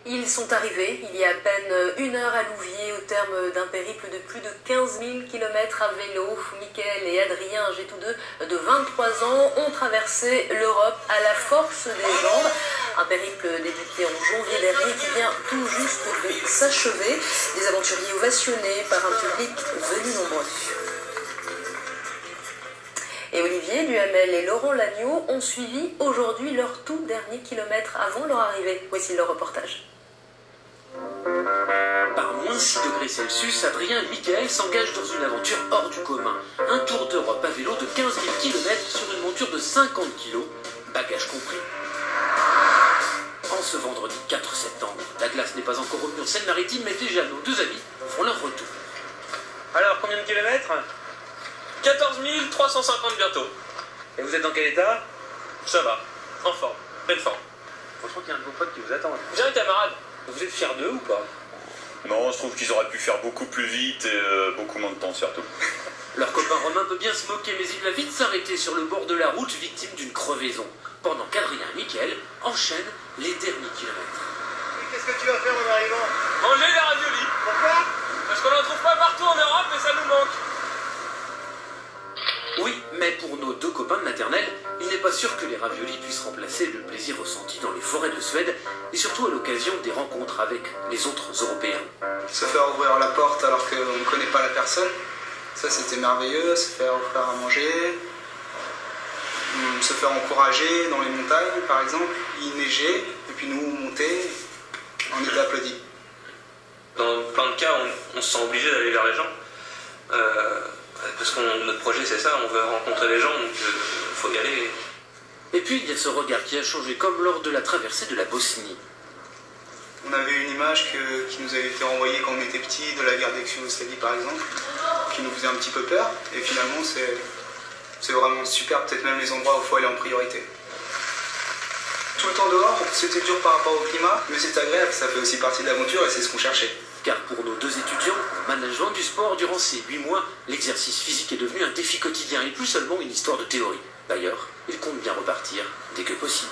Ils sont arrivés il y a à peine une heure à Louviers au terme d'un périple de plus de 15 000 km à vélo. Mickaël et Adrien, âgés tous deux de 23 ans, ont traversé l'Europe à la force des jambes. Un périple débuté en janvier dernier qui vient tout juste de s'achever. Des aventuriers ovationnés par un public venu nombreux. Et Olivier Duhamel et Laurent Lagneau ont suivi aujourd'hui leur tout dernier kilomètre avant leur arrivée. Voici leur reportage. Par moins 6 degrés Celsius, Adrien et Mickaël s'engagent dans une aventure hors du commun. Un tour d'Europe à vélo de 15 000 km sur une monture de 50 kg, bagages compris. En ce vendredi 4 septembre, la glace n'est pas encore revenue en Seine-Maritime, mais déjà nos deux amis font leur retour. Alors, combien de kilomètres? 14 350 bientôt. Et vous êtes dans quel état? Ça va, en forme, pleine forme. Franchement, il y a un de vos potes qui vous attend. Bien, camarades, vous êtes fiers d'eux ou pas? Non, je trouve qu'ils auraient pu faire beaucoup plus vite et beaucoup moins de temps surtout. Leur copain Romain peut bien se moquer, mais il va vite s'arrêter sur le bord de la route, victime d'une crevaison, pendant qu'Adrien et Mickaël enchaînent les derniers kilomètres. Qu'est-ce que tu vas faire en arrivant? Manger des raviolis. Pourquoi? Parce qu'on n'en trouve pas partout en Europe et ça nous manque. Oui, mais pour nos deux copains de maternelle, il n'est pas sûr que les raviolis puissent remplacer le plaisir ressenti dans les forêts de Suède, et surtout à l'occasion des rencontres avec les autres Européens. Se faire ouvrir la porte alors qu'on ne connaît pas la personne, ça c'était merveilleux. Se faire offrir à manger, se faire encourager dans les montagnes par exemple. Il neigeait et puis nous on montait, on était applaudis. Dans plein de cas, on se sent obligé d'aller vers les gens. Parce que notre projet c'est ça, on veut rencontrer les gens, donc il faut y aller. Et puis il y a ce regard qui a changé, comme lors de la traversée de la Bosnie. On avait une image qui nous avait été renvoyée quand on était petit, de la guerre d'ex-Yougoslavie par exemple, qui nous faisait un petit peu peur, et finalement c'est vraiment super, peut-être même les endroits où il faut aller en priorité. Tout le temps dehors, c'était dur par rapport au climat, mais c'est agréable, ça fait aussi partie de l'aventure et c'est ce qu'on cherchait. Car pour nos deux étudiants, management du sport, durant ces 8 mois, l'exercice physique est devenu un défi quotidien et plus seulement une histoire de théorie. D'ailleurs, ils comptent bien repartir dès que possible.